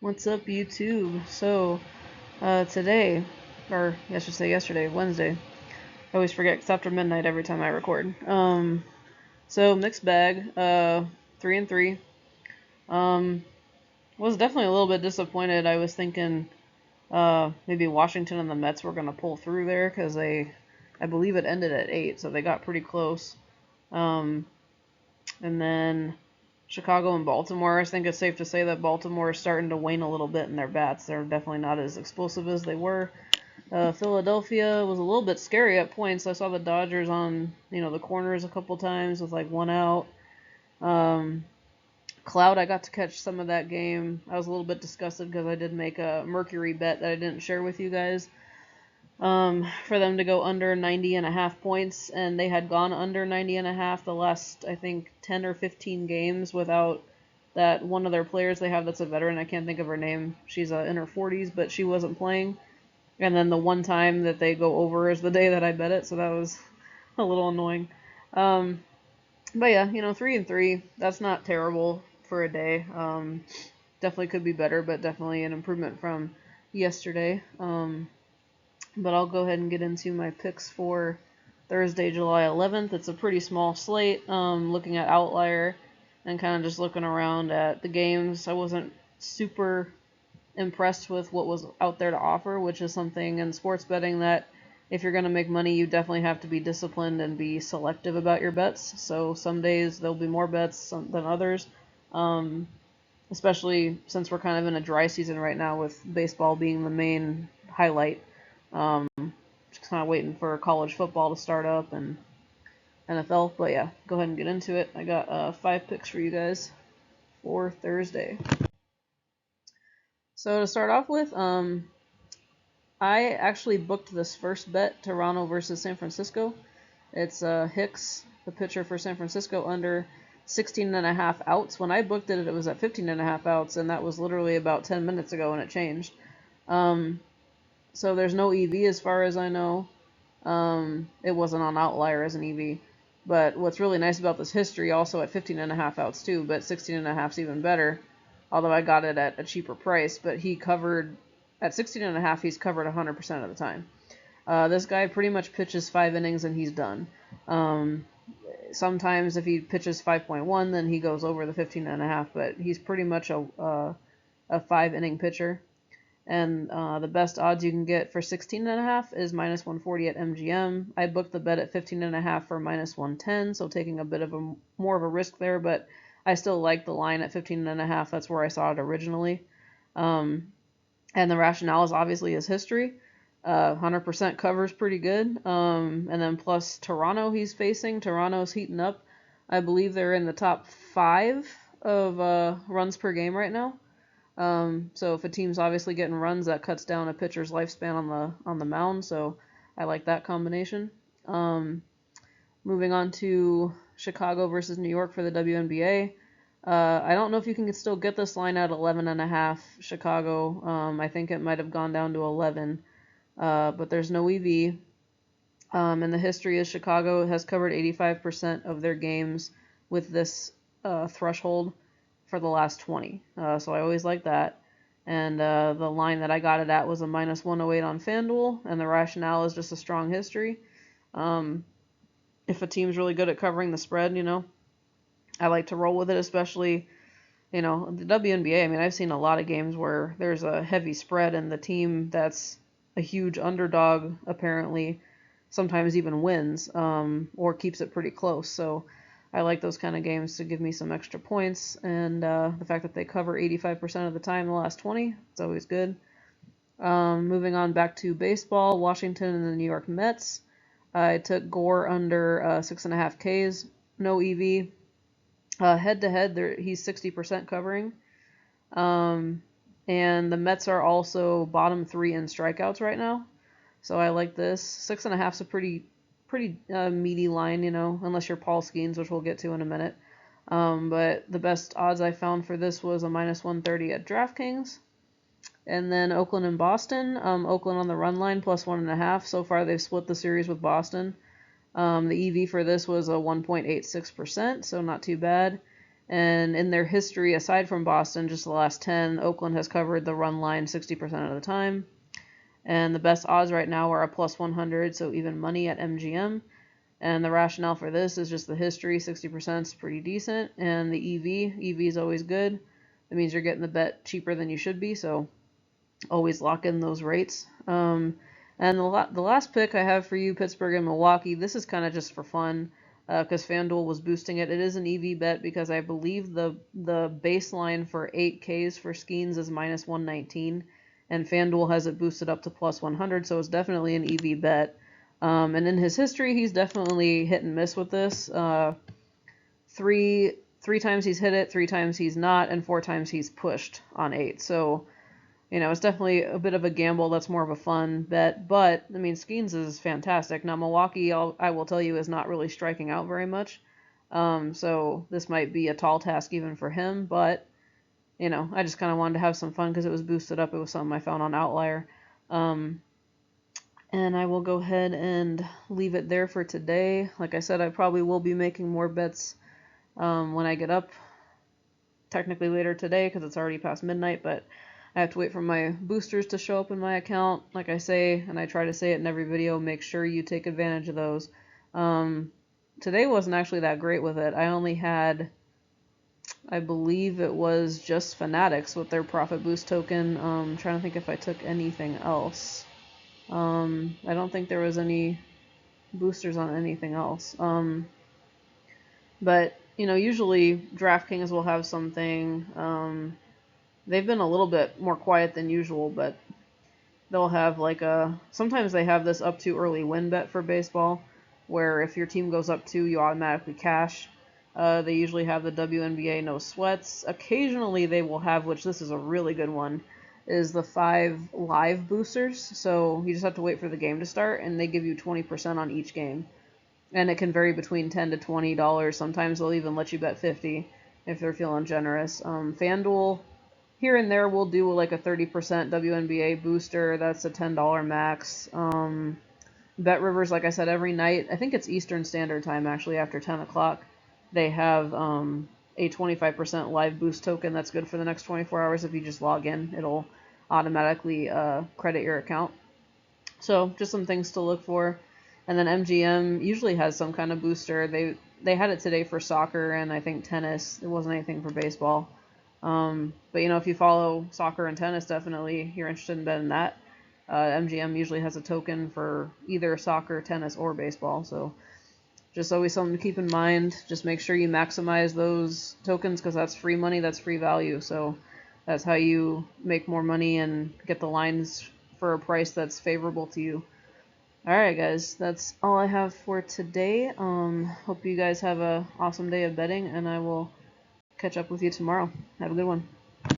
What's up, YouTube? Today, or I should say yesterday, Wednesday. I always forget it's after midnight every time I record. Mixed bag. 3-3. Um, was definitely a little bit disappointed. I was thinking, maybe Washington and the Mets were gonna pull through there because I believe it ended at 8, so they got pretty close. Um, and then Chicago and Baltimore. I think it's safe to say that Baltimore is starting to wane a little bit in their bats. They're definitely not as explosive as they were. Philadelphia was a little bit scary at points. I saw the Dodgers on, the corners a couple times with like one out. Cloud, I got to catch some of that game. I was a little bit disgusted because I did make a Mercury bet that I didn't share with you guys. For them to go under 90.5 points, and they had gone under 90.5 the last, I think, 10 or 15 games without that one of their players they have that's a veteran. I can't think of her name. She's in her 40s, but she wasn't playing. And then the one time that they go over is the day that I bet it, so that was a little annoying. Um, but yeah, 3-3. That's not terrible for a day. Definitely could be better, but definitely an improvement from yesterday. But I'll go ahead and get into my picks for Thursday, July 11th. It's a pretty small slate. Looking at Outlier and kind of just looking around at the games, I wasn't super impressed with what was out there to offer, which is something in sports betting that if you're going to make money, you definitely have to be disciplined and be selective about your bets. So some days there'll be more bets than others, um, especially since we're kind of in a dry season right now with baseball being the main highlight. Um, just kind of waiting for college football to start up and NFL. But yeah, go ahead and get into it. I got 5 picks for you guys for Thursday. So to start off with, I actually booked this first bet, Toronto versus San Francisco. It's Hicks, the pitcher for San Francisco, under 16.5 outs. When I booked it, it was at 15.5 outs, and that was literally about 10 minutes ago, and it changed. So there's no EV as far as I know. It wasn't on Outlier as an EV. But what's really nice about this history, also at 15.5 outs too, but 16.5 is even better. Although I got it at a cheaper price, but he covered at 16.5. He's covered 100% of the time. This guy pretty much pitches 5 innings and he's done. Sometimes if he pitches 5.1, then he goes over the 15.5. But he's pretty much a 5 inning pitcher. And the best odds you can get for 16.5 is minus 140 at MGM. I booked the bet at 15.5 for minus 110, so taking a bit of a more of a risk there, but I still like the line at 15.5. That's where I saw it originally. And the rationale is obviously his history. 100% covers pretty good. And then plus Toronto he's facing. Toronto's heating up. I believe they're in the top 5 of runs per game right now. So if a team's obviously getting runs, that cuts down a pitcher's lifespan on the mound. So I like that combination. Moving on to Chicago versus New York for the WNBA. I don't know if you can still get this line at 11.5. Chicago. I think it might have gone down to 11, but there's no EV. And the history is Chicago has covered 85% of their games with this threshold for the last 20. So I always like that. And the line that I got it at was a minus 108 on FanDuel, and the rationale is just a strong history. If a team's really good at covering the spread, I like to roll with it, especially, the WNBA. I mean, I've seen a lot of games where there's a heavy spread, and the team that's a huge underdog apparently sometimes even wins or keeps it pretty close. So I like those kind of games to give me some extra points, and the fact that they cover 85% of the time in the last 20, it's always good. Moving on back to baseball, Washington and the New York Mets. I took Gore under 6.5 Ks, no EV. Head to head, he's 60% covering. And the Mets are also bottom 3 in strikeouts right now. So I like this. 6.5 is a pretty meaty line, unless you're Paul Skeens, which we'll get to in a minute. But the best odds I found for this was a minus 130 at DraftKings. And then Oakland and Boston. Oakland on the run line plus 1.5. So far they've split the series with Boston. The EV for this was a 1.86%, so not too bad. And in their history, aside from Boston, just the last 10, Oakland has covered the run line 60% of the time. And the best odds right now are a plus 100, so even money at MGM. And the rationale for this is just the history. 60% is pretty decent. And the EV is always good. That means you're getting the bet cheaper than you should be, so always lock in those rates. And the last pick I have for you, Pittsburgh and Milwaukee, this is kind of just for fun because FanDuel was boosting it. It is an EV bet because I believe the baseline for 8Ks for Skeens is minus 119, and FanDuel has it boosted up to plus 100, so it's definitely an EV bet. And in his history, he's definitely hit and miss with this. Three times he's hit it, 3 times he's not, and 4 times he's pushed on 8. So, it's definitely a bit of a gamble. That's more of a fun bet. But, I mean, Skeens is fantastic. Now, Milwaukee, I will tell you, is not really striking out very much. So this might be a tall task even for him. But, I just kind of wanted to have some fun because it was boosted up. It was something I found on Outlier. And I will go ahead and leave it there for today. Like I said, I probably will be making more bets when I get up, technically later today because it's already past midnight, but I have to wait for my boosters to show up in my account. Like I say, and I try to say it in every video, make sure you take advantage of those. Today wasn't actually that great with it. I only had, I believe it was just Fanatics with their profit boost token. I'm trying to think if I took anything else. I don't think there was any boosters on anything else. But, usually DraftKings will have something. They've been a little bit more quiet than usual, but they'll have sometimes they have this up to early win bet for baseball, where if your team goes up 2, you automatically cash. They usually have the WNBA no sweats. Occasionally they will have, which this is a really good one, is the 5 live boosters. So you just have to wait for the game to start, and they give you 20% on each game. And it can vary between $10 to $20. Sometimes they'll even let you bet 50 if they're feeling generous. FanDuel, here and there, will do like a 30% WNBA booster. That's a $10 max. Bet Rivers, like I said, every night, I think it's Eastern Standard Time actually, after 10 o'clock, they have a 25% live boost token that's good for the next 24 hours. If you just log in, it'll automatically credit your account. So just some things to look for. And then MGM usually has some kind of booster. They had it today for soccer and I think tennis. It wasn't anything for baseball. But if you follow soccer and tennis, definitely you're interested in betting that. MGM usually has a token for either soccer, tennis, or baseball. So just always something to keep in mind. Just make sure you maximize those tokens because that's free money, that's free value. So that's how you make more money and get the lines for a price that's favorable to you. Alright guys, that's all I have for today. Hope you guys have an awesome day of betting, and I will catch up with you tomorrow. Have a good one.